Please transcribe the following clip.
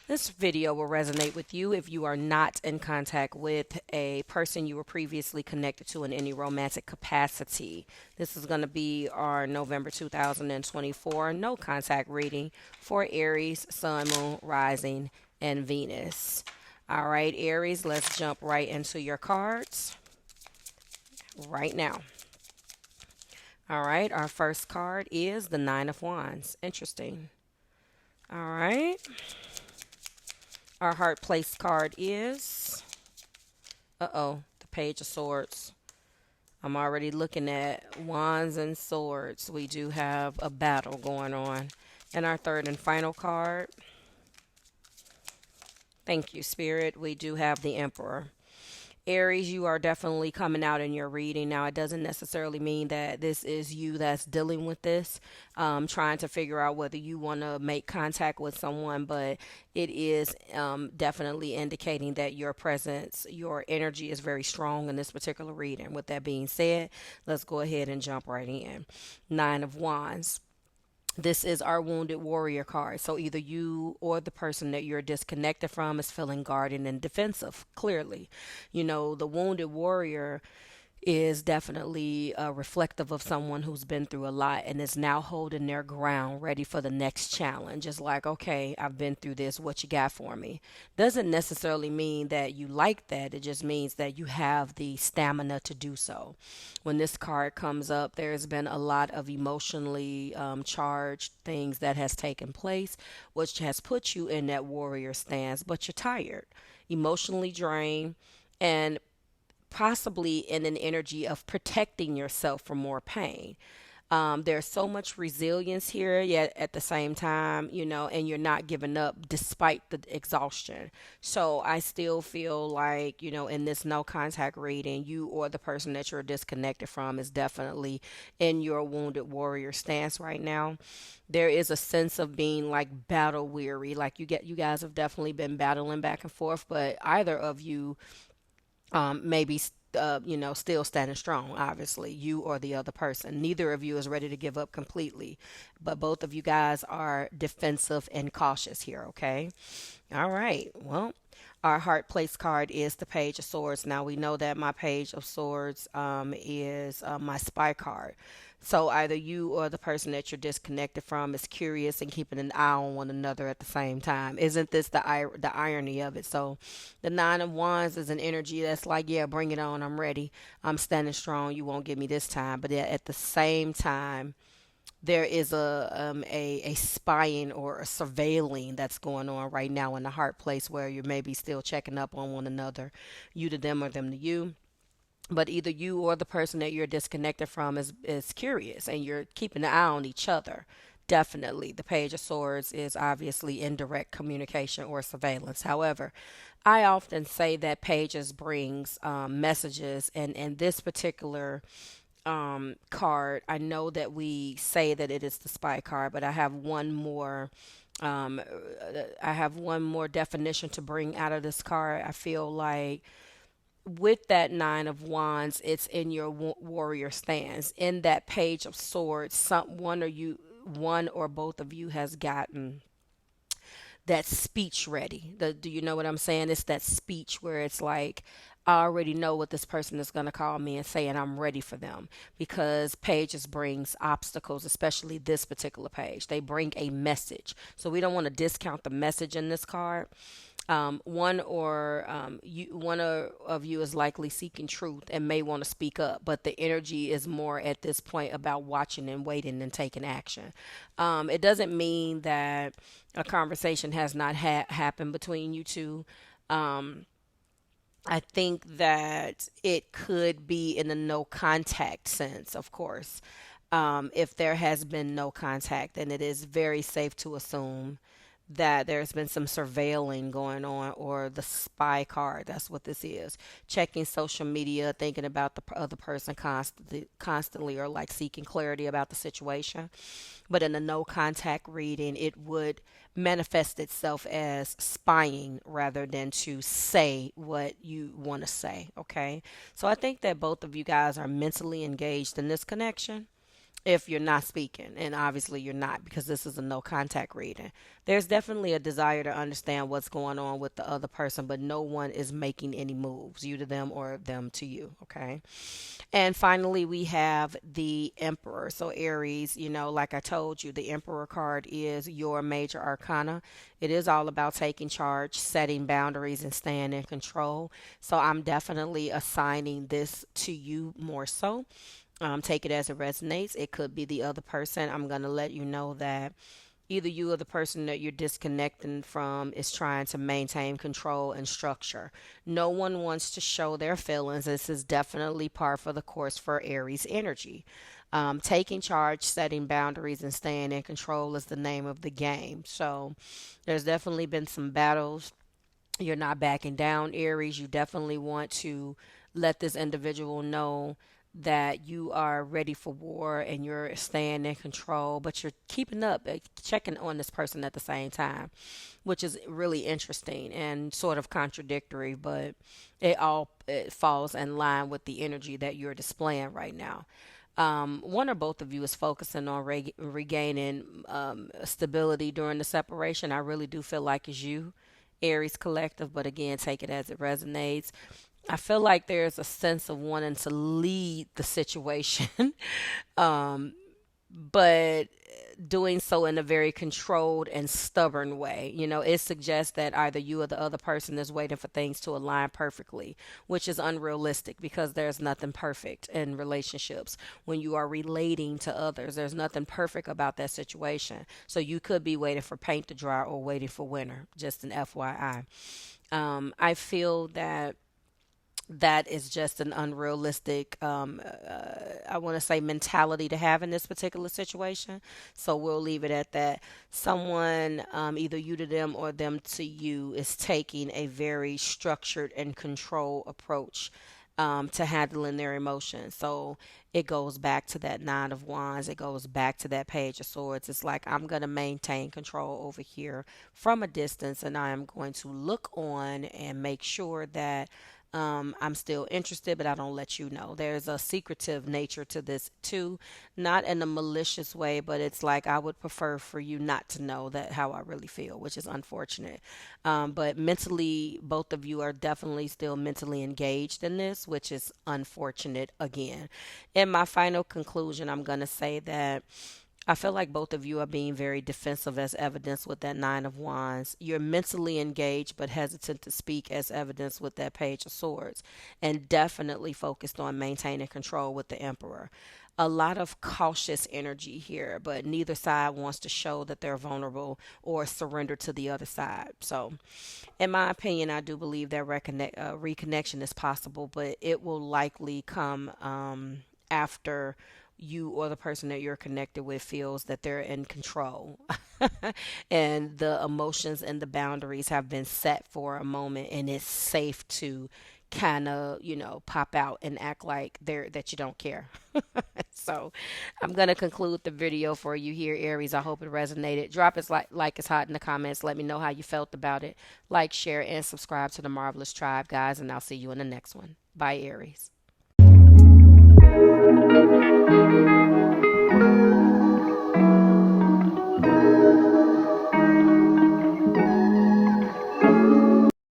This video will resonate with you if you are not in contact with a person you were previously connected to in any romantic capacity. This is going to be our November 2024 no contact reading for Aries, Sun, Moon, Rising, and Venus. All right, Aries, let's jump right into your cards right now. All right, our first card is the Nine of Wands. Interesting. All right. Our heart place card is, the Page of Swords. I'm already looking at Wands and Swords. We do have a battle going on. And our third and final card, thank you, Spirit, we do have the Emperor. Aries, you are definitely coming out in your reading. Now, it doesn't necessarily mean that this is you that's dealing with this, trying to figure out whether you want to make contact with someone, but it is definitely indicating that your presence, your energy is very strong in this particular reading. With that being said, let's go ahead and jump right in. Nine of Wands. This is our wounded warrior card. So either you or the person that you're disconnected from is feeling guarded and defensive, clearly. You know, the wounded warrior is definitely reflective of someone who's been through a lot and is now holding their ground, ready for the next challenge. It's like, okay, I've been through this. What you got for me? Doesn't necessarily mean that you like that. It just means that you have the stamina to do so. When this card comes up, there's been a lot of emotionally charged things that has taken place, which has put you in that warrior stance, but you're tired, emotionally drained, and possibly in an energy of protecting yourself from more pain. There's so much resilience here, yet at the same time, you know, and you're not giving up despite the exhaustion. So I still feel like, you know, in this no contact reading, you or the person that you're disconnected from is definitely in your wounded warrior stance right now. There is a sense of being like battle weary, like you guys have definitely been battling back and forth, but either of you maybe still standing strong. Obviously, you or the other person. Neither of you is ready to give up completely, but both of you guys are defensive and cautious here. Okay, all right. Well, our heart place card is the Page of Swords. Now we know that my Page of Swords is my spy card. So either you or the person that you're disconnected from is curious and keeping an eye on one another at the same time. Isn't this the irony of it? So the Nine of Wands is an energy that's like, yeah, bring it on. I'm ready. I'm standing strong. You won't get me this time. But at the same time, there is a spying or a surveilling that's going on right now in the heart place where you're maybe still checking up on one another, you to them or them to you. But either you or the person that you're disconnected from is curious and you're keeping an eye on each other. Definitely. The Page of Swords is obviously indirect communication or surveillance. However, I often say that pages brings messages, and this particular card, I know that we say that it is the spy card, but um, I have one more definition to bring out of this card. I feel like with that Nine of Wands, it's in your warrior stance. In that Page of Swords, one or both of you has gotten that speech ready. Do you know what I'm saying? It's that speech where it's like, I already know what this person is going to call me and say, and I'm ready for them, because pages brings obstacles, especially this particular page. They bring a message. So we don't want to discount the message in this card. One of you is likely seeking truth and may want to speak up, but the energy is more at this point about watching and waiting and taking action. It doesn't mean that a conversation has not happened between you two. I think that it could be in the no contact sense, of course. If there has been no contact, then it is very safe to assume that there's been some surveilling going on, or the spy card. That's what this is. Checking social media, thinking about the other person constantly, or like seeking clarity about the situation. But in a no contact reading, it would manifest itself as spying rather than to say what you want to say. Okay. So I think that both of you guys are mentally engaged in this connection, if you're not speaking, and obviously you're not because this is a no contact reading. There's definitely a desire to understand what's going on with the other person, but no one is making any moves, you to them or them to you, okay? And finally, we have the Emperor. So, Aries, like I told you, the Emperor card is your major arcana. It is all about taking charge, setting boundaries, and staying in control. So, I'm definitely assigning this to you more so. Take it as it resonates. It could be the other person. I'm going to let you know that either you or the person that you're disconnecting from is trying to maintain control and structure. No one wants to show their feelings. This is definitely par for the course for Aries energy. Taking charge, setting boundaries, and staying in control is the name of the game. So there's definitely been some battles. You're not backing down, Aries. You definitely want to let this individual know that you are ready for war and you're staying in control, but you're keeping up, checking on this person at the same time, which is really interesting and sort of contradictory, but it falls in line with the energy that you're displaying right now. One or both of you is focusing on regaining stability during the separation. I really do feel like it's you, Aries collective, but again, take it as it resonates. I feel like there's a sense of wanting to lead the situation, but doing so in a very controlled and stubborn way. It suggests that either you or the other person is waiting for things to align perfectly, which is unrealistic because there's nothing perfect in relationships. When you are relating to others, there's nothing perfect about that situation. So you could be waiting for paint to dry or waiting for winter, just an FYI. I feel that is just an unrealistic, I want to say, mentality to have in this particular situation. So we'll leave it at that. Someone, either you to them or them to you, is taking a very structured and controlled approach to handling their emotions. So it goes back to that Nine of Wands. It goes back to that Page of Swords. It's like, I'm going to maintain control over here from a distance, and I am going to look on and make sure that I'm still interested, but I don't let you know. There's a secretive nature to this too, not in a malicious way, but it's like I would prefer for you not to know that how I really feel, which is unfortunate. But mentally, both of you are definitely still mentally engaged in this, which is unfortunate again. In my final conclusion, I'm going to say that I feel like both of you are being very defensive as evidence with that Nine of Wands. You're mentally engaged but hesitant to speak as evidence with that Page of Swords, and definitely focused on maintaining control with the Emperor. A lot of cautious energy here, but neither side wants to show that they're vulnerable or surrender to the other side. So, in my opinion, I do believe that reconnection is possible, but it will likely come after you or the person that you're connected with feels that they're in control and the emotions and the boundaries have been set for a moment, and it's safe to kind of, pop out and act like that you don't care. So I'm going to conclude the video for you here, Aries. I hope it resonated. Drop it like it's hot in the comments. Let me know how you felt about it. Like, share, and subscribe to the Marvelous Tribe, guys, and I'll see you in the next one. Bye, Aries.